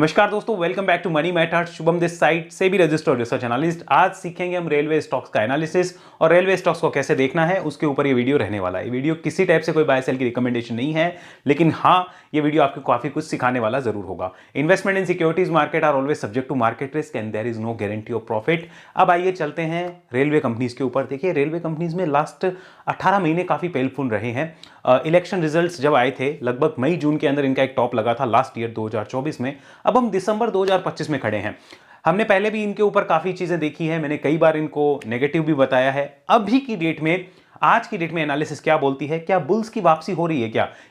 नमस्कार दोस्तों, welcome back to money matters. Shubham this side से भी रजिस्टर्ड रिसर्च एनालिस्ट। आज सीखेंगे हम रेलवे स्टॉक्स का एनालिसिस और रेलवे स्टॉक्स को कैसे देखना है, उसके ऊपर ये वीडियो रहने वाला है। ये वीडियो किसी टाइप से कोई बाय सेल की रिकमेंडेशन नहीं है, लेकिन हाँ, ये वीडियो आपको काफी कुछ सिखाने वाला जरूर होगा। Investment in securities market are always subject to market risk and there is no guarantee of profit. अब आइए चलते हैं रेलवे कंपनीज के ऊपर। देखिए, रेलवे कंपनीज में लास्ट 18 महीने काफी पेनफुल रहे हैं। इलेक्शन रिजल्ट्स जब आए थे लगभग मई जून के अंदर इनका एक टॉप लगा था लास्ट ईयर 2024 में। अब हम दिसंबर 2025 में खड़े हैं। हमने पहले भी इनके ऊपर काफी चीजें देखी है, मैंने कई बार इनको नेगेटिव भी बताया है। अभी की डेट में, आज की डेट में एनालिसिस क्या बोलती है? क्या बुल्स की वापसी हो रही है?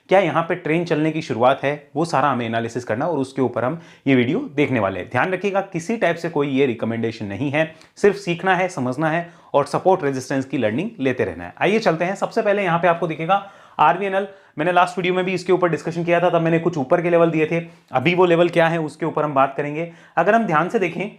क्या यहां पे ट्रेन चलने की शुरुआत है? वो सारा हमें एनालिसिस करना और उसके ऊपर हम ये वीडियो देखने वाले हैं। ध्यान रखिएगा, किसी टाइप से कोई ये रिकमेंडेशन नहीं है, सिर्फ सीखना है, समझना है और सपोर्ट रेजिस्टेंस की लर्निंग लेते रहना है। आइए चलते हैं। सबसे पहले यहां पे आपको दिखेगा आरवीएनएल। मैंने लास्ट वीडियो में भी इसके ऊपर डिस्कशन किया था, तब मैंने कुछ ऊपर के लेवल दिए थे। अभी वो लेवल क्या है उसके ऊपर हम बात करेंगे। अगर हम ध्यान से देखें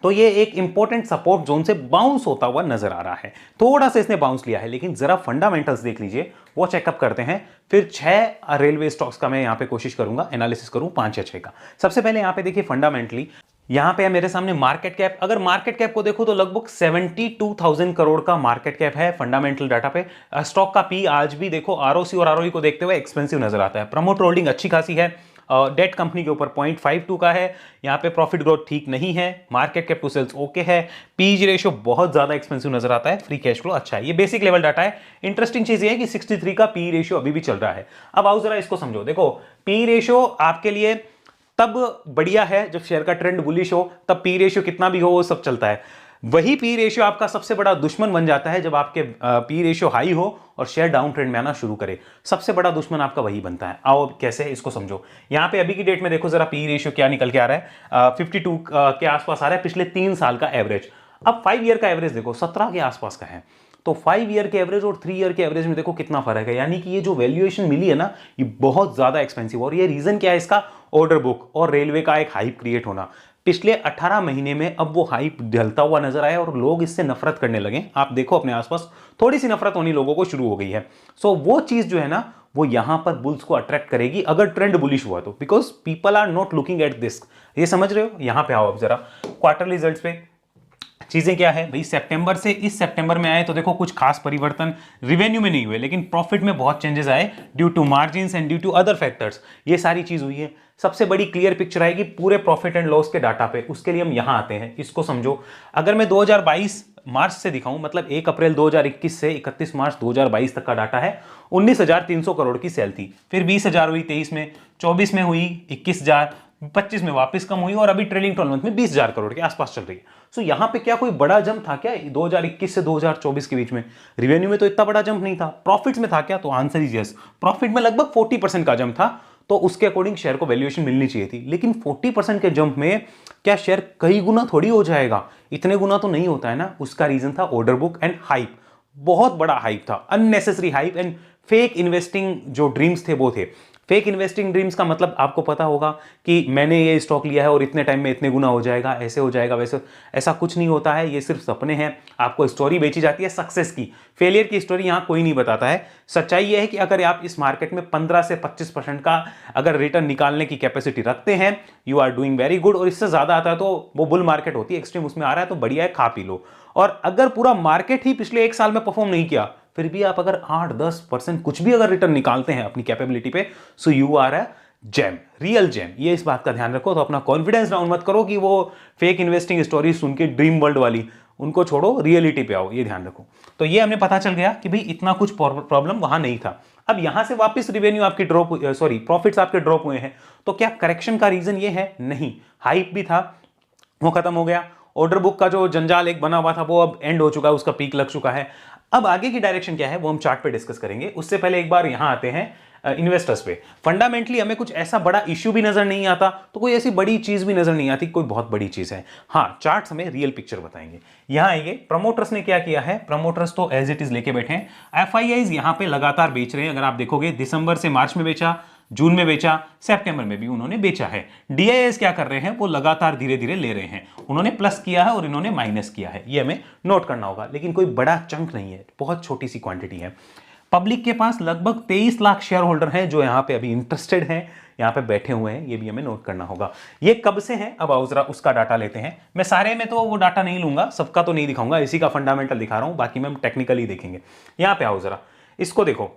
तो ये एक इंपॉर्टेंट सपोर्ट जोन से बाउंस होता हुआ नजर आ रहा है। थोड़ा सा इसने बाउंस लिया है, लेकिन जरा फंडामेंटल्स देख लीजिए, वो चेकअप करते हैं। फिर 6 रेलवे स्टॉक्स का मैं यहां पे कोशिश करूंगा एनालिसिस करूं, 5 या 6 का। सबसे पहले यहां पे देखिए फंडामेंटली, यहां पे है मेरे सामने मार्केट कैप। अगर मार्केट कैप को देखो तो लगभग 72,000 करोड़ का मार्केट कैप है फंडामेंटल डाटा पे। स्टॉक का पी आज भी देखो आरओसी और आरओई को देखते हुए एक्सपेंसिव नजर आता है। प्रमोटर होल्डिंग अच्छी खासी है। डेट कंपनी के ऊपर 0.52 का है। यहां पे प्रॉफिट ग्रोथ ठीक नहीं है। Market cap to sales okay है। पीई रेशियो बहुत ज्यादा एक्सपेंसिव नजर आता है। फ्री कैश फ्लो अच्छा है। ये बेसिक लेवल डाटा है। इंटरेस्टिंग चीज ये है कि 63 का पीई रेशियो अभी भी चल रहा है। अब आओ जरा इसको समझो। देखो, पीई रेशियो आपके लिए तब बढ़िया है जब शेयर का ट्रेंड बुलिश हो, तब पी रेशियो कितना भी हो वो सब चलता है। वही पी रेशियो आपका सबसे बड़ा दुश्मन बन जाता है जब आपके पी रेशियो हाई हो और शेयर डाउन ट्रेंड में आना शुरू करे। सबसे बड़ा दुश्मन आपका वही बनता है। आओ कैसे, इसको समझो। यहां पे अभी की डेट में देखो जरा पी रेशियो क्या निकल के आ रहा है। 52 के आसपास आ रहा है पिछले 3 साल का एवरेज। अब 5 ईयर का एवरेज देखो 17 के आसपास का है। तो 5 ईयर के एवरेज और 3 ईयर के एवरेज में देखो कितना फर्क है। यानी कि ये जो वैल्यूएशन मिली है ना, ये बहुत ज्यादा एक्सपेंसिव। और ये रीजन क्या है इसका? ऑर्डर बुक और रेलवे का एक हाइप क्रिएट होना। पिछले 18 महीने में अब वो हाइप ढलता हुआ नजर आया और लोग इससे नफरत करने लगे। आप देखो अपने आसपास थोड़ी सी नफरत होनी लोगों को शुरू हो गई है। सो वो चीज जो है ना, वो यहां पर बुल्स को अट्रैक्ट करेगी अगर ट्रेंड बुलिश हुआ तो, because people are not looking at this. ये समझ रहे हो? यहां पे आओ अब जरा क्वार्टर रिजल्ट्स पे। चीजें क्या है भाई, सितंबर से इस सितंबर में आए तो देखो कुछ खास परिवर्तन रिवेन्यू में नहीं हुए, लेकिन प्रॉफिट में बहुत चेंजेस आए due to margins and due to other factors. ये सारी चीज हुई है। सबसे बड़ी क्लियर पिक्चर आएगी पूरे प्रॉफिट एंड लॉस के डाटा पे। उसके लिए हम यहां आते हैं, इसको समझो। अगर मैं 2022 मार्च से दिखाऊं, मतलब 1 अप्रैल 2021 से 31 मार्च 2022 तक का डाटा है। 19,300 करोड़ की सेल थी, फिर 20,000 हुई 23 में, 24 में हुई 21,000, 25 में वापस कम हुई और अभी ट्रेलिंग 12 मंथ में 20,000 करोड़ के आसपास चल रही है। सो यहां पे क्या कोई बड़ा जंप था क्या 2021 से 2024 के बीच में? रिवेन्यू में तो इतना बड़ा जंप नहीं था। प्रॉफिट्स में था क्या? तो आंसर इज यस। प्रॉफिट में लगभग 40% का जंप था, तो उसके अकॉर्डिंग शेयर को वैल्यूएशन मिलनी चाहिए थी। लेकिन 40% के जंप में क्या शेयर कई गुना थोड़ी हो जाएगा? इतने गुना तो नहीं होता है ना। उसका रीजन था ऑर्डर बुक एंड हाइप। बहुत बड़ा हाइप था, unnecessary hype and fake investing जो ड्रीम्स थे वो थे। फेक इन्वेस्टिंग ड्रीम्स का मतलब आपको पता होगा कि मैंने ये स्टॉक लिया है और इतने टाइम में इतने गुना हो जाएगा, ऐसे हो जाएगा, वैसे। ऐसा कुछ नहीं होता है, ये सिर्फ सपने हैं। आपको स्टोरी बेची जाती है सक्सेस की, फेलियर की स्टोरी यहां कोई नहीं बताता है। सच्चाई ये है कि अगर आप इस मार्केट में 15 से 25% का अगर रिटर्न निकालने की कैपेसिटी रखते हैं, you are doing very good. और इससे ज्यादा आता है तो वो बुल मार्केट होती है, एक्सट्रीम उसमें आ रहा है तो बढ़िया है, खा पी लो। और अगर पूरा मार्केट ही पिछले 1 साल में परफॉर्म नहीं किया, फिर भी आप अगर 8-10% कुछ भी अगर रिटर्न निकालते हैं अपनी कैपेबिलिटी पे, so you are a gem, real gem. ये इस बात का ध्यान रखो। तो अपना कॉन्फिडेंस डाउन मत करो कि वो फेक इन्वेस्टिंग स्टोरी सुन के ड्रीम वर्ल्ड वाली, उनको छोड़ो, रियलिटी पे आओ, ये ध्यान रखो। तो ये हमें पता चल गया कि भाई इतना कुछ प्रॉब्लम वहां नहीं था। अब यहां से वापस रिवेन्यू आपकी प्रॉफिट्स आपके ड्रॉप हुए हैं, तो क्या करेक्शन का रीजन ये है? नहीं। हाइप भी था, वो खत्म हो गया। ऑर्डर बुक का जो जंजाल एक बना हुआ था वो अब एंड हो चुका है, उसका पीक लग चुका है। अब आगे की डायरेक्शन क्या है वो हम चार्ट पे डिस्कस करेंगे। उससे पहले एक बार यहां आते हैं इन्वेस्टर्स पे। फंडामेंटली हमें कुछ ऐसा बड़ा इश्यू भी नजर नहीं आता, तो कोई ऐसी बड़ी चीज भी नजर नहीं आती, कोई बहुत बड़ी चीज है। हाँ, चार्ट्स हमें रियल पिक्चर बताएंगे। यहां आएंगे, प्रमोटर्स ने क्या किया है? प्रमोटर्स तो एज इट इज लेके बैठे हैं। एफआईआईज यहां पे लगातार बेच रहे हैं। अगर आप देखोगे दिसंबर से मार्च में बेचा, जून में बेचा, सितंबर में भी उन्होंने बेचा है। डीआईएस क्या कर रहे हैं? वो लगातार धीरे धीरे ले रहे हैं। उन्होंने प्लस किया है और इन्होंने माइनस किया है, ये हमें नोट करना होगा। लेकिन कोई बड़ा चंक नहीं है, बहुत छोटी सी क्वांटिटी है। पब्लिक के पास लगभग 23 लाख शेयर होल्डर हैं जो यहां पे अभी इंटरेस्टेड हैं। यहाँ पे बैठे हुए हैं, ये भी हमें नोट करना होगा। ये कब से हैं, अब आओ जरा उसका डाटा लेते हैं। मैं सारे में तो वो डाटा नहीं लूंगा, सबका तो नहीं दिखाऊंगा, इसी का फंडामेंटल दिखा रहा हूं, बाकी में हम टेक्निकली देखेंगे। यहाँ पे आओ जरा, इसको देखो,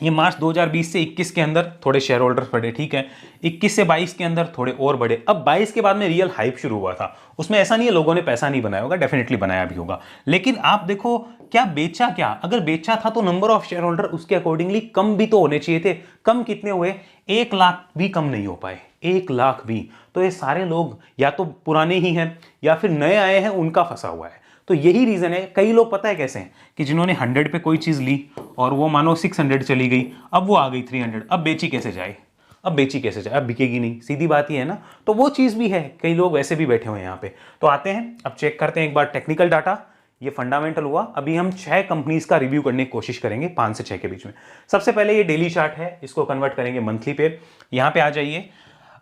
ये मार्च 2020 से 21 के अंदर थोड़े शेयर होल्डर बढ़े, ठीक है, 21 से 22 के अंदर थोड़े और बढ़े। अब 22 के बाद में रियल हाइप शुरू हुआ था, उसमें ऐसा नहीं है लोगों ने पैसा नहीं बनाया होगा, डेफिनेटली बनाया भी होगा, लेकिन आप देखो क्या बेचा, क्या अगर बेचा था तो नंबर ऑफ शेयर होल्डर उसके अकॉर्डिंगली कम भी तो होने चाहिए थे। कम कितने हुए, 1 लाख भी कम नहीं हो पाए, 1 लाख भी। तो ये सारे लोग या तो पुराने ही हैं या फिर नए आए हैं, उनका फंसा हुआ है। तो यही रीजन है, कई लोग पता है कैसे हैं कि जिन्होंने 100 पे कोई चीज ली और वो मानो 600 चली गई, अब वो आ गई 300, अब बेची कैसे जाए, अब बेची कैसे जाए, अब बिकेगी नहीं, सीधी बात ही है ना। तो वो चीज भी है, कई लोग वैसे भी बैठे हुए हैं यहाँ पे। तो आते हैं, अब चेक करते हैं एक बार टेक्निकल डाटा। ये फंडामेंटल हुआ, अभी हम 6 कंपनीज का रिव्यू करने की कोशिश करेंगे, 5 से 6 के बीच में। सबसे पहले ये डेली चार्ट है, इसको कन्वर्ट करेंगे मंथली पे। यहाँ पे आ जाइए,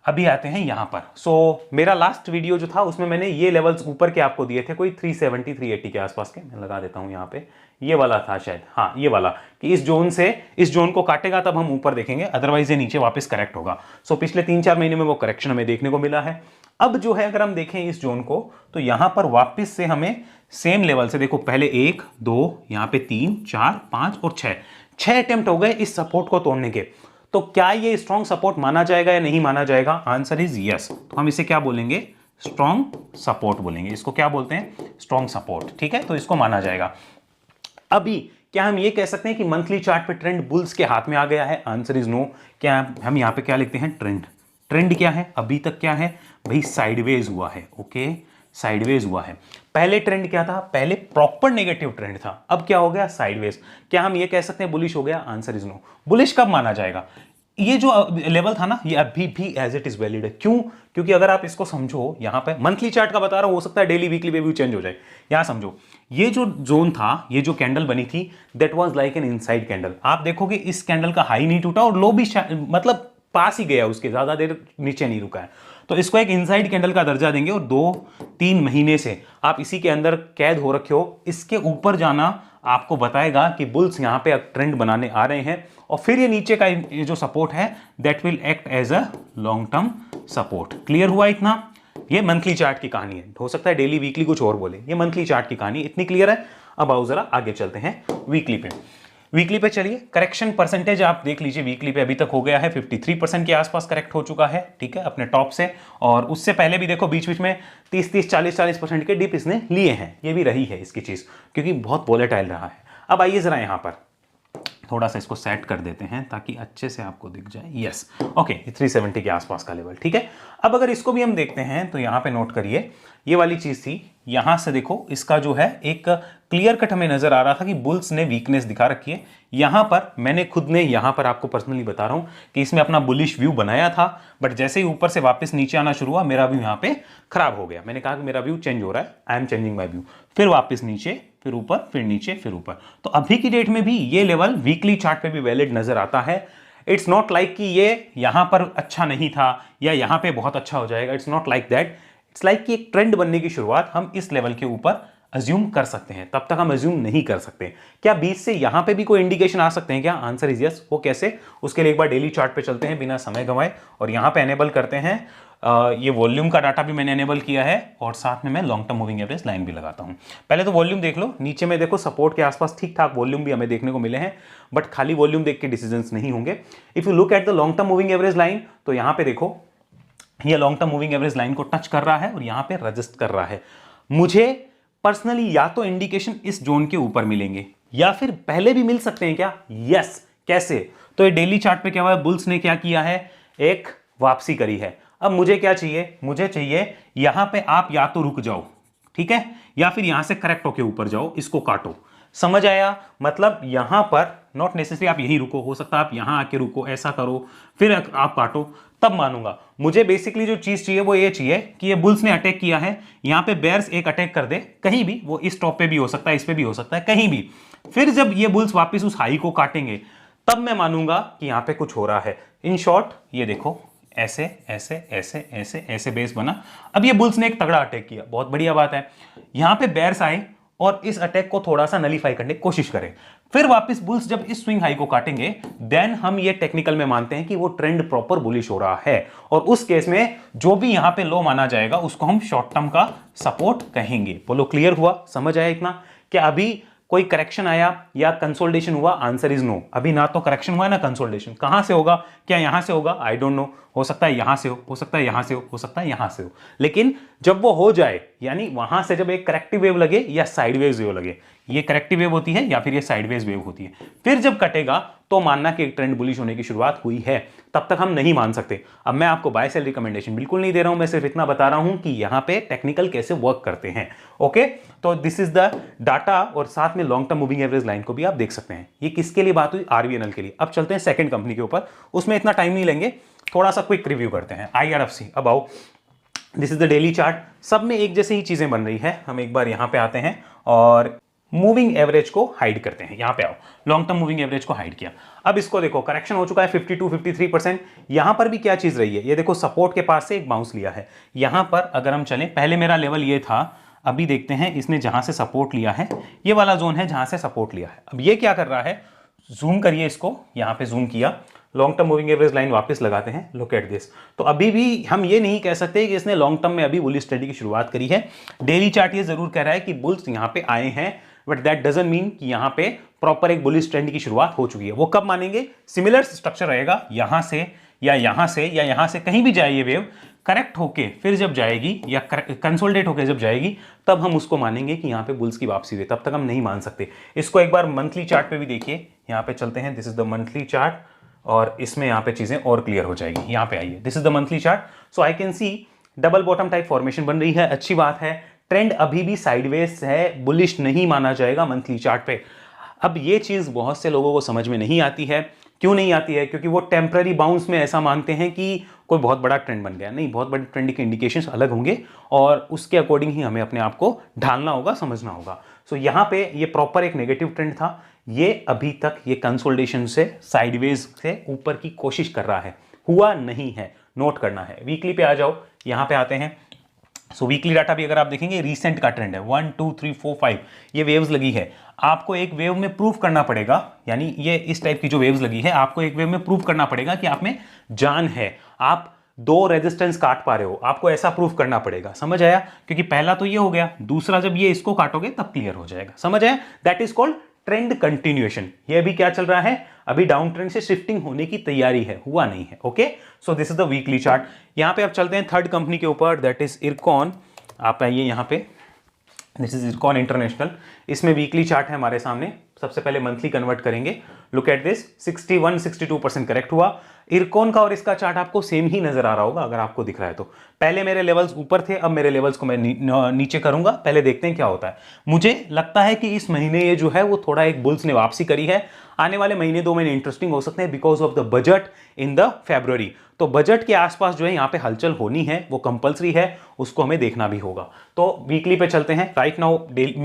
अभी आते हैं यहां पर। सो मेरा लास्ट वीडियो जो था उसमें मैंने ये लेवल्स ऊपर के आपको दिए थे, कोई 370 380 के आसपास के, मैं लगा देता हूं यहां पे, ये वाला था शायद, हाँ ये वाला, कि इस जोन से इस जोन को काटेगा तब हम ऊपर देखेंगे, अदरवाइज ये नीचे वापस करेक्ट होगा। सो पिछले 3-4 महीने में वो करेक्शन हमें देखने को मिला है। अब जो है अगर हम देखें इस जोन को, तो यहां पर वापस से हमें सेम लेवल से, देखो पहले 1 2 यहां पे 3 4 5 और 6 अटेम्प्ट हो गए इस सपोर्ट को तोड़ने के। तो क्या ये स्ट्रॉन्ग सपोर्ट माना जाएगा या नहीं माना जाएगा, आंसर इज यस। तो हम इसे क्या बोलेंगे, स्ट्रॉन्ग सपोर्ट बोलेंगे, इसको क्या बोलते हैं, स्ट्रॉन्ग सपोर्ट, ठीक है, तो इसको माना जाएगा। अभी क्या हम ये कह सकते हैं कि मंथली चार्ट पे ट्रेंड बुल्स के हाथ में आ गया है, आंसर इज नो। क्या हम यहां पे क्या लिखते हैं, ट्रेंड, ट्रेंड क्या है, अभी तक क्या है भाई, साइडवेज हुआ है, ओके, साइडवेज हुआ है। पहले ट्रेंड क्या था, पहले प्रॉपर नेगेटिव ट्रेंड था, अब क्या हो गया, साइडवेज। क्या हम ये कह सकते हैं बुलिश हो गया, आंसर इज नो। बुलिश कब माना जाएगा, ये जो लेवल था ना, ये अभी भी एज इट इज वैलिड है। क्यों, क्योंकि अगर आप इसको समझो, यहां पे मंथली चार्ट का बता रहा हूं, हो सकता है डेली वीकली पे भी चेंज हो जाए। यहां समझो, ये जो जोन था, ये जो कैंडल बनी थी, that was like an inside candle. आप देखोगे इस कैंडल का हाई नहीं टूटा और लो भी मतलब पास ही गया, उसके ज्यादा देर नीचे नहीं रुका है। तो इसको एक इनसाइड कैंडल का दर्जा देंगे, और 2-3 महीने से आप इसी के अंदर कैद हो रखे हो। इसके ऊपर जाना आपको बताएगा कि बुल्स यहां पे ट्रेंड बनाने आ रहे हैं, और फिर ये नीचे का ये जो सपोर्ट है that will act as a long term support. Clear हुआ इतना, ये मंथली चार्ट की कहानी है, हो सकता है डेली वीकली कुछ और बोले, ये मंथली चार्ट की कहानी इतनी क्लियर है। अब आओ जरा आगे चलते हैं वीकली पे। वीकली पे चलिए, करेक्शन परसेंटेज आप देख लीजिए, वीकली पे अभी तक हो गया है 53% के आसपास करेक्ट हो चुका है, ठीक है, अपने टॉप से। और उससे पहले भी देखो बीच बीच में 30-30 40-40% के डिप इसने लिए हैं, ये भी रही है इसकी चीज, क्योंकि बहुत वोलेटाइल रहा है। अब आइए जरा यहां पर थोड़ा सा इसको सेट कर देते हैं ताकि अच्छे से आपको दिख जाए। यस, ओके, 370 के आसपास का लेवल, ठीक है। अब अगर इसको भी हम देखते हैं तो यहां पे नोट करिए, ये वाली चीज थी, यहां से देखो इसका जो है एक क्लियर कट हमें नजर आ रहा था कि बुल्स ने वीकनेस दिखा रखी है। यहां पर मैंने खुद ने यहां पर आपको पर्सनली बता रहा हूं कि इसमें अपना बुलिश व्यू बनाया था, बट जैसे ही ऊपर से वापस नीचे आना शुरू हुआ, मेरा व्यू यहां पे खराब हो गया। मैंने कहा कि मेरा व्यू चेंज हो रहा है, I am changing my view, फिर वापस नीचे, फिर ऊपर, फिर नीचे, फिर ऊपर। तो अभी की डेट में भी ये लेवल वीकली चार्ट पे भी वैलिड नजर आता है। इट्स नॉट लाइक कि ये यहां पर अच्छा नहीं था या यहां पे बहुत अच्छा हो जाएगा, it's not like that. It's like कि एक ट्रेंड बनने की शुरुआत हम इस लेवल के ऊपर अज्यूम कर सकते हैं, तब तक हम अज्यूम नहीं कर सकते। क्या बीच से यहां पे भी कोई इंडिकेशन आ सकते हैं क्या, आंसर इज यस। वो कैसे, उसके लिए एक बार डेली चार्ट पे चलते हैं बिना समय गंवाए, और यहां पे एनेबल करते हैं ये वॉल्यूम का डाटा भी मैंने एनेबल किया है, और साथ में मैं long term moving average line भी लगाता हूं। पहले तो वॉल्यूम देख लो, नीचे में देखो सपोर्ट के आसपास ठीक ठाक वॉल्यूम भी हमें देखने को मिले हैं, बट खाली वॉल्यूम देख के डिसीजंस नहीं होंगे। If you look at the long term moving average line, तो यहां पे देखो ये long term moving average line को टच कर रहा है और यहां पे रजिस्ट कर रहा है। मुझे पर्सनली या तो इंडिकेशन इस जोन के ऊपर मिलेंगे या फिर पहले भी मिल सकते हैं क्या, यस। कैसे, तो ये डेली चार्ट पे क्या हुआ है, बुल्स ने क्या किया है, एक वापसी करी है। अब मुझे क्या चाहिए, मुझे चाहिए यहां पे आप या तो रुक जाओ, ठीक है, या फिर यहां से करेक्ट होके ऊपर जाओ, इसको काटो। समझ आया, मतलब यहां पर नॉट नेसेसरी आप यहीं रुको, हो सकता है आप यहां आके रुको, ऐसा करो फिर आप काटो, तब मानूंगा। मुझे बेसिकली जो चीज चाहिए वो ये चाहिए कि ये बुल्स ने अटैक किया है, यहां पे बेयर्स एक अटैक कर दे कहीं भी, वो इस टॉप पे भी हो सकता है, इस पे भी हो सकता है, कहीं भी। फिर जब ये बुल्स वापस उस हाई को काटेंगे तब मैं मानूंगा कि यहां पे कुछ हो रहा है। इन शॉर्ट ये देखो, ऐसे ऐसे ऐसे ऐसे ऐसे बेस बना। अब ये बुल्स ने एक तगड़ा अटैक किया, बहुत बढ़िया बात है। यहां पे बेयर्स आए और इस अटैक को थोड़ा सा नलीफाई करने की कोशिश करें। फिर वापस बुल्स जब इस स्विंग हाई को काटेंगे, देन हम ये टेक्निकल में मानते हैं कि वो ट्रेंड प्रॉपर बुलिश हो रहा है, और उस केस में जो भी यहां पे लो माना जाएगा उसको हम शॉर्ट टर्म का सपोर्ट कहेंगे। बोलो क्लियर हुआ, समझ आया इतना? क्या अभी कोई करेक्शन आया या कंसोलिडेशन हुआ? Answer is no. अभी ना तो करेक्शन हुआ ना कंसोलिडेशन। कहां से होगा? क्या यहां से होगा? आई डोंट नो, हो सकता है यहां से हो सकता है यहां से हो सकता है यहां से हो, लेकिन जब वो हो जाए, यानी वहां से जब एक करेक्टिव वेव लगे या साइडवेज वेव लगे, ये करेक्टिव वेव होती है या फिर ये साइडवेज वेव होती है, फिर जब कटेगा तो मानना कि एक ट्रेंड बुलिश होने की शुरुआत हुई है, तब तक हम नहीं मान सकते। अब मैं आपको बाय सेल रिकमेंडेशन बिल्कुल नहीं दे रहा हूं, मैं सिर्फ इतना बता रहा हूं कि यहां पे टेक्निकल कैसे वर्क करते हैं। ओके, तो दिस इज द डाटा, और साथ में long term moving average line को भी आप देख सकते हैं। ये किसके लिए बात हुई? आरवीएनएल के लिए। अब चलते हैं सेकंड कंपनी के ऊपर, उसमें इतना टाइम नहीं लेंगे, थोड़ा सा क्विक रिव्यू करते हैं। IRFC, अब आओ, this is the daily chart. सब में एक जैसे ही चीजें बन रही है। हम एक बार यहां पे आते हैं और मूविंग एवरेज को हाइड करते हैं। यहां पे आओ, लॉन्ग टर्म मूविंग एवरेज को हाइड किया। अब इसको देखो, करेक्शन हो चुका है 52-53%। यहां पर भी क्या चीज रही है? ये देखो, सपोर्ट के पास से एक बाउंस लिया है। यहां पर अगर हम चलें, पहले मेरा लेवल ये था, अभी देखते हैं इसने जहां से सपोर्ट लिया है, ये वाला जोन है जहां से सपोर्ट लिया है। अब ये क्या कर रहा है? जूम करिए इसको, यहां पे जूम किया, long term moving average line वापस लगाते हैं। Look at this. तो अभी भी हम ये नहीं कह सकते कि इसने लॉन्ग टर्म में अभी बुलिश ट्रेंड की शुरुआत करी है। डेली चार्ट ये जरूर कह रहा है कि बुल्स यहां पे आए हैं, बट दैट डजंट मीन कि यहां पे प्रॉपर एक बुलिश ट्रेंड की शुरुआत हो चुकी है। वो कब मानेंगे? सिमिलर स्ट्रक्चर रहेगा, यहां से या यहां से या यहां से कहीं भी जाए ये वेव, करेक्ट होके फिर जब जाएगी या कंसोलिडेट होके जब जाएगी, तब हम उसको मानेंगे कि यहां पे बुल्स की वापसी हुई। तब तक हम नहीं मान सकते। इसको एक बार मंथली चार्ट पे भी देखिए, यहां पे चलते हैं, this is the monthly chart, और इसमें यहां पे चीजें और क्लियर हो जाएगी। यहां पे आइए, this is the monthly chart. So I can see double bottom type formation बन रही है, अच्छी बात है। ट्रेंड अभी भी साइडवेज है, बुलिश नहीं माना जाएगा मंथली चार्ट पे। अब ये चीज बहुत से लोगों को समझ में नहीं आती है। क्यों नहीं आती है? क्योंकि वो टेम्पररी बाउंस में ऐसा मानते हैं कि कोई बहुत बड़ा ट्रेंड बन गया। नहीं, बहुत बड़े ट्रेंड के इंडिकेशंस अलग होंगे, और उसके अकॉर्डिंग ही हमें अपने आप को ढालना होगा, समझना होगा। सो यहाँ पे ये प्रॉपर एक नेगेटिव ट्रेंड था। ये अभी तक ये कंसोलिडेशन से साइडवेज से ऊपर की कोशिश कर रहा है, हुआ नहीं है, नोट करना है। वीकली पे आ जाओ, यहां पे आते हैं। सो वीकली डाटा भी अगर आप देखेंगे, रीसेंट का ट्रेंड है, 1 2 3 4 5 ये वेव्स लगी है। आपको एक वेव में प्रूव करना पड़ेगा, यानी ये इस टाइप की जो वेव्स लगी है, आपको एक वेव में प्रूव करना पड़ेगा कि आप में जान है, आप 2 रेजिस्टेंस काट पा रहे हो, आपको ऐसा प्रूफ करना पड़ेगा। समझ आया? क्योंकि पहला तो ये हो गया, दूसरा जब ये इसको काटोगे तब क्लियर हो जाएगा। समझ आया? That is called trend continuation. ये अभी क्या चल रहा है? अभी डाउन ट्रेंड से शिफ्टिंग होने की तैयारी है, हुआ नहीं है। Okay, so this is the weekly chart. यहां पे आप चलते हैं थर्ड कंपनी के ऊपर, दैट इज इरकॉन। आप आइए यहां पे, दिस इज इरकॉन इंटरनेशनल। इसमें वीकली चार्ट है हमारे सामने। सबसे पहले मंथली कन्वर्ट करेंगे। लुक एट दिस, 61-62% करेक्ट हुआ। इरकॉन का और इसका चार्ट आपको सेम ही नजर आ रहा होगा अगर आपको दिख रहा है तो। पहले मेरे लेवल्स ऊपर थे, अब मेरे लेवल्स को मैं नीचे करूंगा। पहले देखते हैं क्या होता है। मुझे लगता है कि इस महीने ये जो है वो थोड़ा एक बुल्स ने वापसी करी है। आने वाले महीने 2 महीने इंटरेस्टिंग हो सकते हैं because of the budget in the फरवरी। तो बजट के आसपास जो है यहाँ पे हलचल होनी है, वो कंपलसरी है, उसको हमें देखना भी होगा। तो वीकली पे चलते हैं। राइट नाउ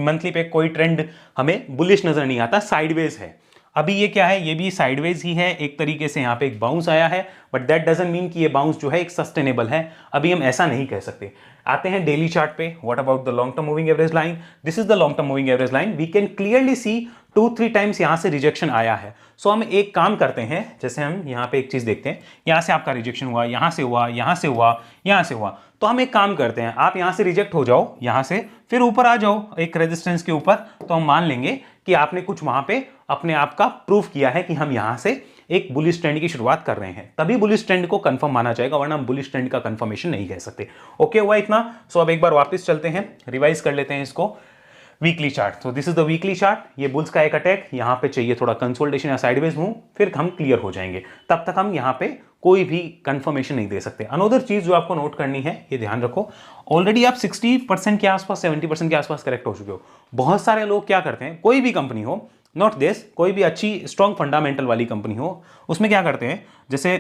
मंथली पे कोई ट्रेंड हमें बुलिश नजर नहीं आता, साइडवेज है। अभी ये क्या है? ये भी साइडवेज ही है एक तरीके से। यहाँ पे एक बाउंस आया है, बट दैट डजंट मीन कि ये बाउंस जो है एक सस्टेनेबल है। अभी हम ऐसा नहीं कह सकते। आते हैं डेली चार्ट पे। What about the long term moving average line? This is the long term moving average line. We can clearly see 2-3 times यहां से रिजेक्शन आया है। सो हम एक काम करते हैं, जैसे हम यहां पे एक चीज देखते हैं, यहां से आपका रिजेक्शन हुआ, यहां से हुआ, यहां से हुआ, यहां से हुआ। तो हम एक काम करते हैं, आप यहां से रिजेक्ट हो जाओ, यहां से फिर ऊपर आ जाओ एक रेजिस्टेंस के ऊपर, तो हम मान लेंगे कि आपने कुछ वहां पे अपने आप का प्रूफ किया है कि हम यहां से एक बुलिश ट्रेंड की शुरुआत कर रहे हैं। तभी बुलिश ट्रेंड को कंफर्म माना जाएगा, वरना हम बुलिश ट्रेंड का कंफर्मेशन नहीं कह सकते। ओके हुआ इतना? सो अब एक बार वापस चलते हैं, रिवाइज कर लेते हैं इसको। वीकली चार्ट, तो this is the weekly chart. ये बुल्स का एक अटैक, यहां पे चाहिए थोड़ा कंसोलिडेशन या साइडवेज मूव, फिर हम क्लियर हो जाएंगे। तब तक हम यहां पे कोई भी कंफर्मेशन नहीं दे सकते। अनदर चीज जो आपको नोट करनी है, ये ध्यान रखो, ऑलरेडी आप 60% के आसपास, 70% के आसपास करेक्ट हो चुके हो। बहुत सारे लोग क्या करते हैं, कोई भी कंपनी हो, नॉट दिस, कोई भी अच्छी स्ट्रॉन्ग फंडामेंटल वाली कंपनी हो, उसमें क्या करते हैं, जैसे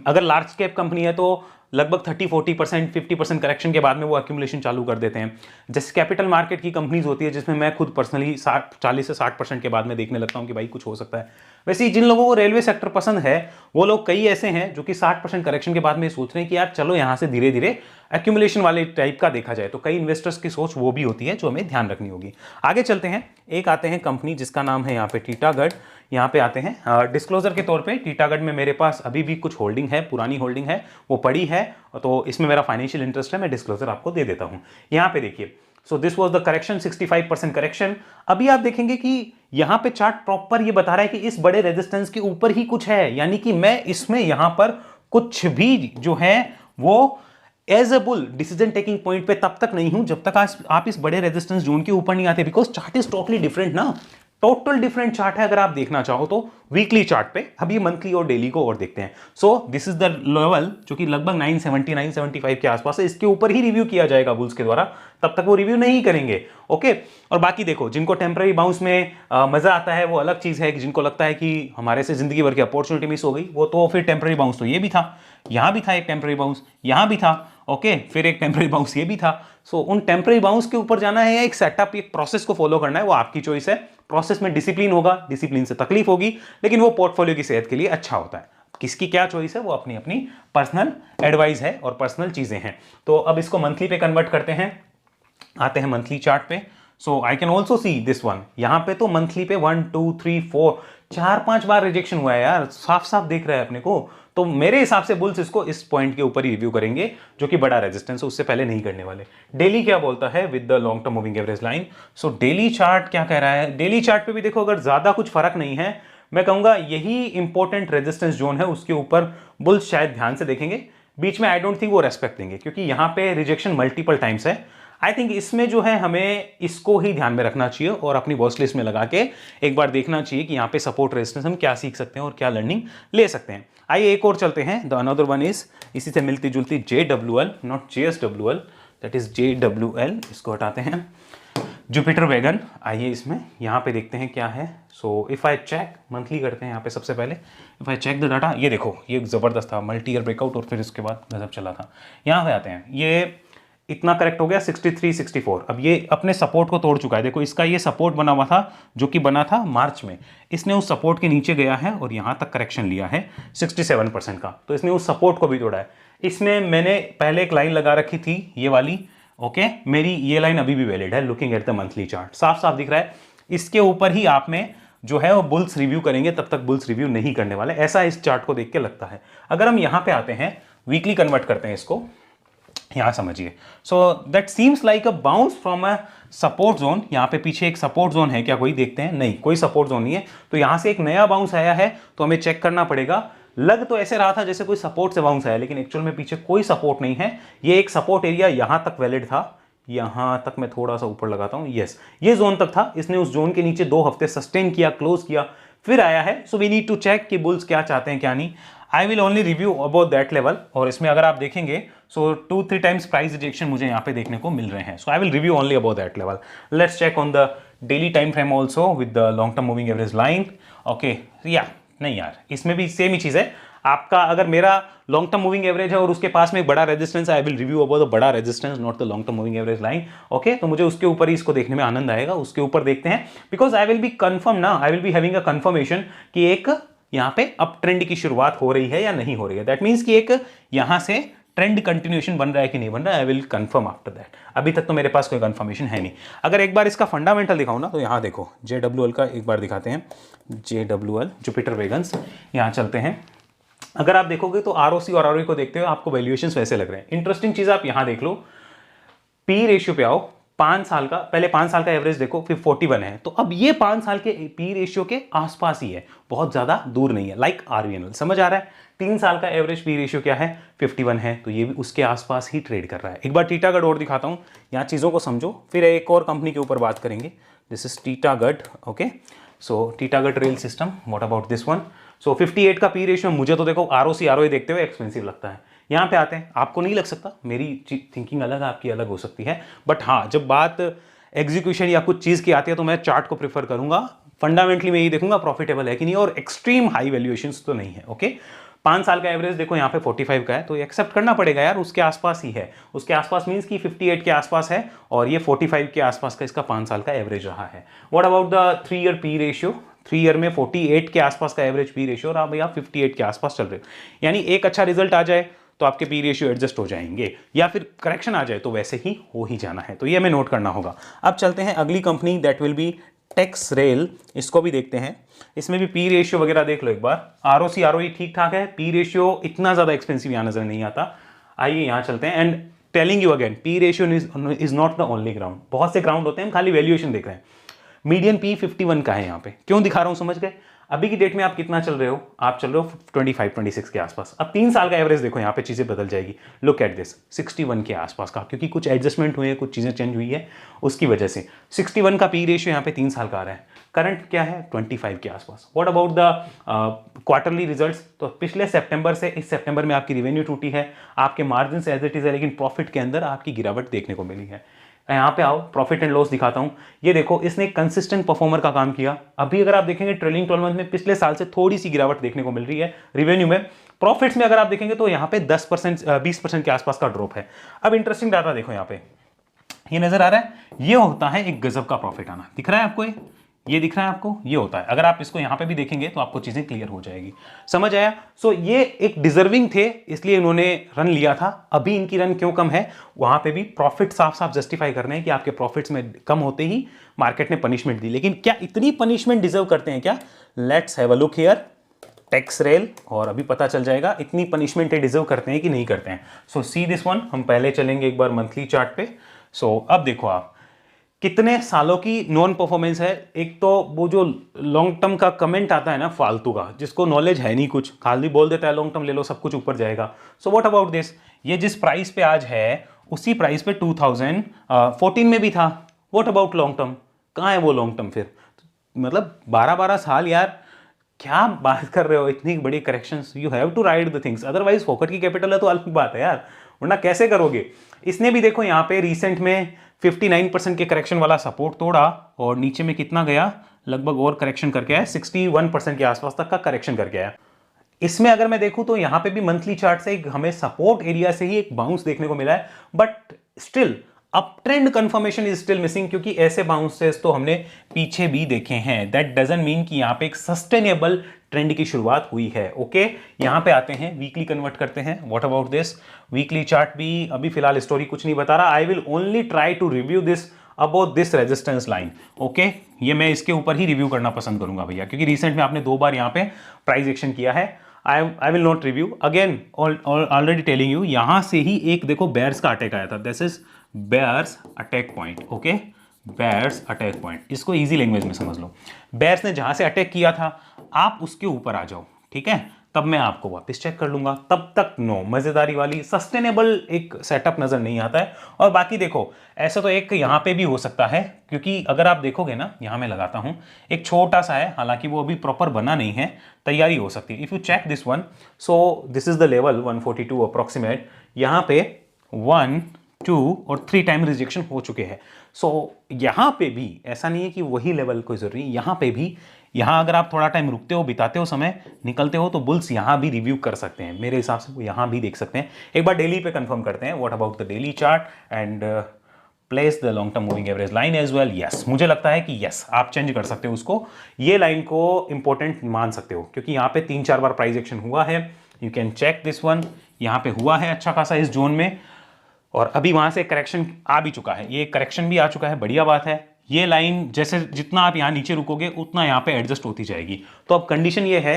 अगर लार्ज कैप कंपनी है तो लगभग 30-40% 50% करेक्शन के बाद में वो एक्यूमुलेशन चालू कर देते हैं। जैसे कैपिटल मार्केट की कंपनीज होती है जिसमें मैं खुद पर्सनली 40 से 60% के बाद में देखने लगता हूं कि भाई कुछ हो सकता है। वैसे ही जिन लोगों को रेलवे सेक्टर पसंद है वो लोग कई ऐसे हैं जो कि 60% करेक्शन के बाद में सोच रहे हैं कि यार चलो यहां से धीरे धीरे एक्यूमुलेशन वाले टाइप का देखा जाए। तो कई इन्वेस्टर्स की सोच वो भी होती है जो हमें ध्यान रखनी होगी। आगे चलते हैं, एक आते हैं कंपनी जिसका नाम है यहाँ पे टीटागढ़। यहाँ पे आते हैं डिस्क्लोजर के तौर पे टीटागढ़ में मेरे पास अभी भी कुछ होल्डिंग है, पुरानी होल्डिंग है, वो पड़ी है, तो इसमें मेरा फाइनेंशियल इंटरेस्ट है, मैं डिस्क्लोजर आपको दे देता हूँ। यहाँ पे देखिए, so this was the correction, 65% correction. अभी आप देखेंगे कि यहां पे चार्ट प्रॉपर ये बता रहा है कि इस बड़े रेजिस्टेंस के ऊपर ही कुछ है, यानी कि मैं इसमें यहां पर कुछ भी जो है वो as a bull decision taking point पे तब तक नहीं हूं जब तक आप इस बड़े रेजिस्टेंस जोन के ऊपर नहीं आते, because chart is totally different ना, टोटल डिफरेंट चार्ट है। अगर आप देखना चाहो तो वीकली चार्ट पे, अभी मंथली और डेली को और देखते हैं। सो दिस इज द लेवल जो कि लगभग 970 975 के आसपास है, इसके ऊपर ही रिव्यू किया जाएगा बुल्स के द्वारा, तब तक वो रिव्यू नहीं करेंगे। ओके, और बाकी देखो, जिनको टेम्पररी बाउंस में मजा आता है वो अलग चीज है, कि जिनको लगता है कि हमारे से जिंदगी भर की अपॉर्चुनिटी मिस हो गई, वो तो फिर टेम्पररी बाउंस तो ये भी था, यहां भी था एक टेम्पररी बाउंस, यहां भी था, ओके, फिर एक टेम्पररी बाउंस ये भी था। सो उन टेम्पररी बाउंस के ऊपर जाना है या एक सेटअप, एक प्रोसेस को फॉलो करना है, वो आपकी चॉइस है। प्रोसेस में डिसिप्लिन होगा, डिसिप्लिन से तकलीफ होगी, लेकिन वो पोर्टफोलियो की सेहत के लिए अच्छा होता है। किसकी क्या चॉइस है वो अपनी अपनी पर्सनल एडवाइस है और पर्सनल चीजें हैं। तो अब इसको मंथली पे कन्वर्ट करते हैं, आते हैं मंथली चार्ट पे। So I can also see this one, यहां पे तो मंथली पे 1 2 3 4 4-5 बार रिजेक्शन हुआ है यार, साफ साफ दिख रहा है अपने को। तो मेरे हिसाब से बुल्स इसको इस पॉइंट के ऊपर ही रिव्यू करेंगे जो कि बड़ा रेजिस्टेंस है, उससे पहले नहीं करने वाले। डेली क्या बोलता है with the long term moving average line. So daily chart क्या कह रहा है, डेली चार्ट पे भी देखो अगर ज्यादा कुछ फर्क नहीं है, मैं कहूंगा यही इंपॉर्टेंट रेजिस्टेंस जोन है, उसके ऊपर बुल्स शायद ध्यान से देखेंगे। बीच में आई डोंट थिंक वो रेस्पेक्ट देंगे, क्योंकि यहां पे रिजेक्शन मल्टीपल टाइम्स है। आई थिंक इसमें जो है हमें इसको ही ध्यान में रखना चाहिए और अपनी वॉच लिस्ट में लगा के एक बार देखना चाहिए कि यहाँ पे सपोर्ट रेजिस्टेंस हम क्या सीख सकते हैं और क्या लर्निंग ले सकते हैं। आइए एक और चलते हैं, द अनदर वन इज इसी से मिलती जुलती JWL, not JSWL, that is JWL, इसको हटाते हैं। जुपिटर वैगन, आइए इसमें यहाँ पे देखते हैं क्या है। So if I check, monthly करते हैं यहाँ पे सबसे पहले। If I check the data, ये देखो ये जबरदस्त था, मल्टी ईयर ब्रेकआउट और फिर इसके बाद गजब चला था। यहाँ पे आते हैं, ये इतना करेक्ट हो गया 63 64, अब ये अपने सपोर्ट को तोड़ चुका है। देखो इसका ये सपोर्ट बना हुआ था जो कि बना था मार्च में, इसने उस सपोर्ट के नीचे गया है और यहां तक करेक्शन लिया है 67% का, तो इसने उस सपोर्ट को भी तोड़ा है। इसमें मैंने पहले एक लाइन लगा रखी थी ये वाली, ओके, मेरी ये लाइन अभी भी वैलिड है। Looking at the monthly chart साफ साफ दिख रहा है, इसके ऊपर ही आप में जो है वो बुल्स रिव्यू करेंगे, तब तक बुल्स रिव्यू नहीं करने वाले, ऐसा इस चार्ट को देख के लगता है। अगर हम यहां पे आते हैं, वीकली कन्वर्ट करते हैं इसको, यहां समझिए। So that seems like a bounce from a support zone. यहां पे पीछे एक सपोर्ट जोन है क्या, कोई देखते हैं, नहीं कोई सपोर्ट जोन नहीं है, तो यहां से एक नया बाउंस आया है, तो हमें चेक करना पड़ेगा। लग तो ऐसे रहा था जैसे कोई सपोर्ट से बाउंस आया, लेकिन एक्चुअल में पीछे कोई सपोर्ट नहीं है। ये एक सपोर्ट एरिया यहां तक वैलिड था, यहां तक मैं थोड़ा सा ऊपर लगाता हूं, यस ये जोन तक था, इसने उस जोन के नीचे 2 हफ्ते सस्टेन किया, क्लोज किया, फिर आया है। So we need to check कि बुल्स क्या चाहते हैं क्या नहीं। I will only review about that level, और इसमें अगर आप देखेंगे सो 2-3 टाइम्स प्राइस रिजेक्शन मुझे यहाँ पे देखने को मिल रहे हैं। So I will review only about that level. Let's check on the daily time frame also with the long term moving average line. Okay, या नहीं यार, इसमें भी सेम ही चीज है आपका। अगर मेरा लॉन्ग टर्म मूविंग एवरेज है और उसके पास में एक बड़ा resistance, I will review about the बड़ा resistance, not the long term moving average line. Okay, तो मुझे उसके ऊपर ही इसको देखने में आनंद आएगा, उसके ऊपर देखते हैं, because I will be confirm ना, I will be having a confirmation कि एक यहाँ पे अप ट्रेंड की शुरुआत हो रही है या नहीं हो रही है। दैट मीन्स कि एक यहाँ से ट्रेंड कंटिन्यूएशन बन रहा है कि नहीं बन रहा है। I will confirm after that. अभी तक तो मेरे पास कोई कंफर्मेशन है नहीं। अगर एक बार इसका फंडामेंटल दिखाऊं ना, तो यहाँ देखो JWL का एक बार दिखाते हैं, JWL जुपिटर वैगन्स, यहाँ चलते हैं। अगर आप देखोगे तो ROC और ROE को देखते हुए आपको वैल्यूएशंस वैसे लग रहे हैं। इंटरेस्टिंग चीज आप यहाँ देख लो, पी रेशियो पे आओ, 5 साल का, पहले 5 साल का एवरेज देखो, फिर 41 है, तो अब ये 5 साल के पी रेशियो के आसपास ही है, बहुत ज्यादा दूर नहीं है, लाइक RVNL। समझ आ रहा है? 3 साल का एवरेज पी रेशियो क्या है, 51 है, तो ये भी उसके आसपास ही ट्रेड कर रहा है। एक बार टीटागढ़ और दिखाता हूं, यहाँ चीजों को समझो, फिर एक और कंपनी के ऊपर बात करेंगे। This is Titagarh, okay. So Titagarh rail system, what about this one. So 58 का पी रेशियो, मुझे तो देखो ROC ROE देखते हुए एक्सपेंसिव लगता है। यहाँ पे आते हैं, आपको नहीं लग सकता, मेरी थिंकिंग अलग है, आपकी अलग हो सकती है, बट हाँ जब बात एग्जीक्यूशन या कुछ चीज़ की आती है तो मैं चार्ट को प्रेफर करूंगा। फंडामेंटली मैं ये देखूंगा प्रॉफिटेबल है कि नहीं, और एक्सट्रीम हाई वैल्यूएशंस तो नहीं है। ओके, 5 साल का एवरेज देखो यहाँ पे 45 का है, तो एक्सेप्ट करना पड़ेगा यार, उसके आसपास ही है। उसके आसपास मीन्स कि 58 के आसपास है और ये 45 के आसपास का इसका 5 साल का एवरेज रहा है। What about the 3 year P ratio? 3 year में 48 के आसपास का एवरेज पी रेशियो और आप भैया 58 के आसपास चल रहे हो, यानी एक अच्छा रिजल्ट आ जाए तो आपके पी रेशियो एडजस्ट हो जाएंगे, या फिर करेक्शन आ जाए तो वैसे ही हो ही जाना है। तो ये हमें नोट करना होगा। अब चलते हैं अगली कंपनी, दैट विल बी टेक्सरेल। इसको भी देखते हैं, इसमें भी पी रेशियो वगैरह देख लो एक बार। आरओसी आरओई ठीक ठाक है, पी रेशियो इतना ज्यादा एक्सपेंसिव यहां नजर नहीं आता। आइए यहां चलते हैं and telling you again, P ratio is not the only ground. बहुत से ग्राउंड होते हैं, हम खाली वैल्यूएशन देख रहे हैं। मीडियन पी 51 का है यहाँ पे, क्यों दिखा रहा हूं समझ गए? अभी की डेट में आप कितना चल रहे हो? आप चल रहे हो 25-26 के आसपास। अब 3 साल का एवरेज देखो, यहाँ पे चीजें बदल जाएगी। लुक एट दिस, 61 के आसपास का, क्योंकि कुछ एडजस्टमेंट हुए हैं, कुछ चीजें चेंज हुई है, उसकी वजह से 61 का पी रेशियो यहाँ पे 3 साल का आ रहा है। करंट क्या है? 25 के आसपास। What about the quarterly results? तो पिछले सितंबर से इस सितंबर में आपकी रेवेन्यू टूटी है, आपके मार्जिन एज इट इज है, लेकिन प्रॉफिट के अंदर आपकी गिरावट देखने को मिली है। यहाँ पे आओ, प्रॉफिट एंड लॉस दिखाता हूं। ये देखो, इसने कंसिस्टेंट परफॉर्मर का काम किया। अभी अगर आप देखेंगे ट्रेलिंग 12 मंथ में पिछले साल से थोड़ी सी गिरावट देखने को मिल रही है रेवेन्यू में। प्रॉफिट्स में अगर आप देखेंगे तो यहाँ पे 10% 20% के आसपास का ड्रॉप है। अब इंटरेस्टिंग डाटा देखो, यहाँ पे ये नजर आ रहा है, ये होता है एक गजब का प्रॉफिट आना। दिख रहा है आपको? ये दिख रहा है आपको? ये होता है। अगर आप इसको यहां पे भी देखेंगे तो आपको चीजें क्लियर हो जाएगी। समझ आया? सो ये एक डिजर्विंग थे, इसलिए इन्होंने रन लिया था। अभी इनकी रन क्यों कम है? वहां पे भी प्रॉफिट साफ साफ जस्टिफाई करने हैं कि आपके प्रॉफिट्स में कम होते ही मार्केट ने पनिशमेंट दी। लेकिन क्या इतनी पनिशमेंट डिजर्व करते हैं क्या? Let's have a look here, Texrail, और अभी पता चल जाएगा इतनी पनिशमेंट डिजर्व करते हैं कि नहीं करते हैं। सो सी दिस वन, हम पहले चलेंगे एक बार मंथली चार्ट पे। सो अब देखो आप कितने सालों की नॉन परफॉर्मेंस है। एक तो वो जो लॉन्ग टर्म का कमेंट आता है ना फालतू का, जिसको नॉलेज है नहीं कुछ, खाली बोल देता है लॉन्ग टर्म ले लो सब कुछ ऊपर जाएगा। So what about this? ये जिस प्राइस पे आज है उसी प्राइस पे 2014 में भी था। What about long term? कहाँ है वो लॉन्ग टर्म फिर? मतलब 12-12 साल यार, क्या बात कर रहे हो? इतनी बड़ी corrections, you have to ride the things, otherwise फोकट की कैपिटल है तो अलग बात है यार, वरना कैसे करोगे? इसने भी देखो यहाँ पे रिसेंट में 59% के करेक्शन वाला सपोर्ट तोड़ा और नीचे में कितना गया, लगभग और करेक्शन करके आया, 61% के आसपास तक का करेक्शन करके आया। इसमें अगर मैं देखूं तो यहां पे भी मंथली चार्ट से हमें सपोर्ट एरिया से ही एक बाउंस देखने को मिला है, but still up trend confirmation is still missing, क्योंकि ऐसे बाउंसेस तो हमने पीछे भी देखे हैं। दैट डजंट मीन कि यहां पे एक सस्टेनेबल ट्रेंड की शुरुआत हुई है। ओके, यहां पे आते हैं, वीकली कन्वर्ट करते हैं। What about this? Weekly chart भी अभी फिलहाल स्टोरी कुछ नहीं बता रहा। I will only try to review this about this resistance line. Okay, ये मैं इसके ऊपर ही रिव्यू करना पसंद करूंगा भैया, क्योंकि रिसेंट में आपने 2 बार यहां पे प्राइस एक्शन किया है। I will not review again, already telling you, यहां से ही एक देखो बेयर्स का अटैक आया था। This is bears attack point. Okay, bears attack point, इसको इजी लैंग्वेज में समझ लो। बेयर्स ने जहां से अटैक किया था आप उसके ऊपर आ जाओ, ठीक है, तब मैं आपको वापस चेक कर लूंगा। तब तक नो, मजेदारी वाली सस्टेनेबल एक सेटअप नजर नहीं आता है। और बाकी देखो, ऐसा तो एक यहां पे भी हो सकता है, क्योंकि अगर आप देखोगे ना, यहां मैं लगाता हूं, एक छोटा सा है, हालांकि वो अभी प्रॉपर बना नहीं है, तैयारी हो सकती है। If you check this one, so this is the level 142 approximate. यहां पे 1, 2 और 3 टाइम रिजेक्शन हो चुके हैं। सो यहां पे भी ऐसा नहीं है कि वही लेवल कोई जरूरी, यहां पे भी, यहां अगर आप थोड़ा टाइम रुकते हो, बिताते हो, समय निकलते हो, तो बुल्स यहां भी रिव्यू कर सकते हैं। मेरे हिसाब से वो यहां भी देख सकते हैं। एक बार डेली पे कंफर्म करते हैं। What about the daily chart and place the long term moving average line as well. Yes, मुझे लगता है कि यस, आप चेंज कर सकते हो उसको, ये लाइन को इंपॉर्टेंट मान सकते हो, क्योंकि यहां पे 3-4 बार प्राइस एक्शन हुआ है। You can check this one, यहां पे हुआ है अच्छा खासा इस जोन में, और अभी वहां से करेक्शन आ भी चुका है, ये करेक्शन भी आ चुका है, बढ़िया बात है। ये लाइन जैसे जितना आप यहां नीचे रुकोगे उतना यहां पे एडजस्ट होती जाएगी। तो अब कंडीशन ये है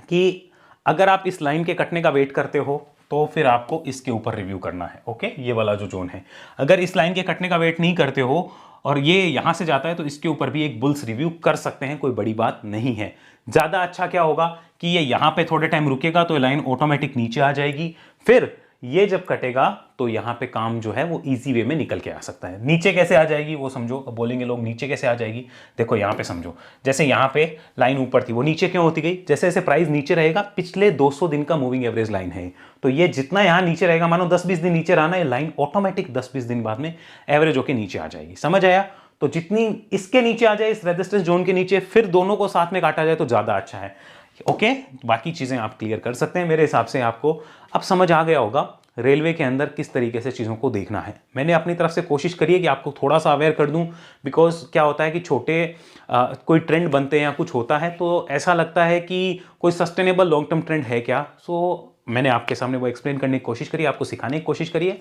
कि अगर आप इस लाइन के कटने का वेट करते हो तो फिर आपको इसके ऊपर रिव्यू करना है। ओके, ये वाला जो जोन है, अगर इस लाइन के कटने का वेट नहीं करते हो और ये यहां से जाता है तो इसके ऊपर भी एक बुल्स रिव्यू कर सकते हैं, कोई बड़ी बात नहीं है। ज्यादा अच्छा क्या होगा कि ये यहां पे थोड़े टाइम रुकेगा तो लाइन ऑटोमेटिक नीचे आ जाएगी, फिर ये जब कटेगा तो यहां पे काम जो है वो इजी वे में निकल के आ सकता है। नीचे कैसे आ जाएगी वो समझो। अब बोलेंगे लोग नीचे कैसे आ जाएगी, देखो यहां पे समझो, जैसे यहां पे लाइन ऊपर थी, वो नीचे क्यों होती गई? जैसे जैसे प्राइस नीचे रहेगा, पिछले 200 दिन का मूविंग एवरेज लाइन है, तो ये जितना यहां नीचे रहेगा, मानो 10-20 दिन नीचे रहना, ये लाइन ऑटोमेटिक 10-20 दिन बाद में एवरेज होकर नीचे आ जाएगी। समझ आया? तो जितनी इसके नीचे आ जाए, इस रेजिस्टेंस जोन के नीचे, फिर दोनों को साथ में काटा जाए तो ज्यादा अच्छा है। ओके, बाकी चीज़ें आप क्लियर कर सकते हैं। मेरे हिसाब से आपको अब समझ आ गया होगा रेलवे के अंदर किस तरीके से चीज़ों को देखना है। मैंने अपनी तरफ से कोशिश करी है कि आपको थोड़ा सा अवेयर कर दूं, बिकॉज क्या होता है कि छोटे कोई ट्रेंड बनते हैं या कुछ होता है तो ऐसा लगता है कि कोई सस्टेनेबल लॉन्ग टर्म ट्रेंड है क्या। सो मैंने आपके सामने वो एक्सप्लेन करने की कोशिश करी, आपको सिखाने की कोशिश करी है।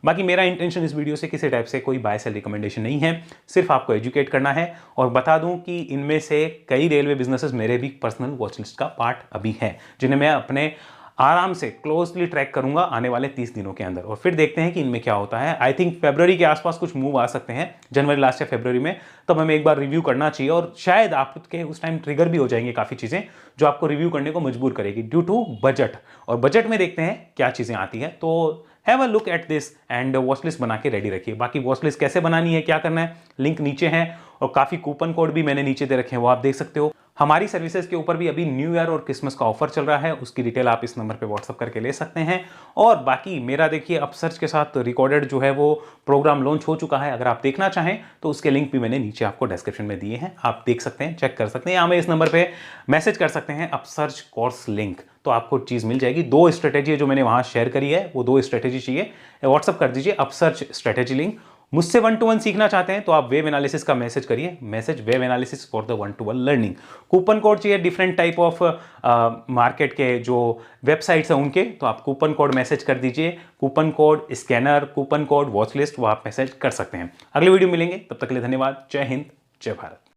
बाकी मेरा इंटेंशन इस वीडियो से किसी टाइप से कोई बाय सेल रिकमेंडेशन नहीं है, सिर्फ आपको एजुकेट करना है। और बता दूं कि इनमें से कई रेलवे बिजनेसेस मेरे भी पर्सनल वॉच लिस्ट का पार्ट अभी हैं, जिन्हें मैं अपने आराम से क्लोजली ट्रैक करूंगा आने वाले 30 दिनों के अंदर, और फिर देखते हैं कि इनमें क्या होता है। आई थिंक फरवरी के आसपास कुछ मूव आ सकते हैं, जनवरी लास्ट या फरवरी में, तब हमें एक बार रिव्यू करना चाहिए। और शायद आपके उस टाइम ट्रिगर भी हो जाएंगे काफ़ी चीज़ें जो आपको रिव्यू करने को मजबूर करेगी ड्यू टू बजट। और बजट में देखते हैं क्या चीज़ें आती हैं। तो have a look at this and watch list बना के रेडी रखिए। बाकी वॉच लिस्ट कैसे बनानी है, क्या करना है, लिंक नीचे है, और काफ़ी कूपन कोड भी मैंने नीचे दे रखे हैं, वो आप देख सकते हो। हमारी सर्विसेज के ऊपर भी अभी न्यू ईयर और क्रिसमस का ऑफर चल रहा है, उसकी डिटेल आप इस नंबर पे व्हाट्सअप करके ले सकते हैं। और बाकी मेरा देखिए अपसर्च के साथ रिकॉर्डेड जो है वो प्रोग्राम लॉन्च हो चुका है, अगर आप देखना चाहें तो उसके लिंक भी मैंने नीचे आपको डिस्क्रिप्शन में दिए हैं, आप देख सकते हैं, चेक कर सकते हैं, या हमें इस नंबर पर मैसेज कर सकते हैं अपसर्च कोर्स लिंक, तो आपको चीज़ मिल जाएगी। 2 स्ट्रेटेजी जो मैंने वहाँ शेयर करी है, वो 2 स्ट्रेटेजी चाहिए, व्हाट्सअप कर दीजिए अपसर्च स्ट्रेटेजी लिंक। मुझसे 1-to-1 सीखना चाहते हैं तो आप वेब एनालिसिस का मैसेज करिए, message web analysis for the 1-to-1 learning. Coupon code चाहिए डिफरेंट टाइप ऑफ मार्केट के जो वेबसाइट्स हैं उनके, तो आप कूपन कोड मैसेज कर दीजिए, coupon code scanner, coupon code watch list, वो आप मैसेज कर सकते हैं। अगले वीडियो मिलेंगे, तब तक के लिए धन्यवाद। जय हिंद, जय भारत।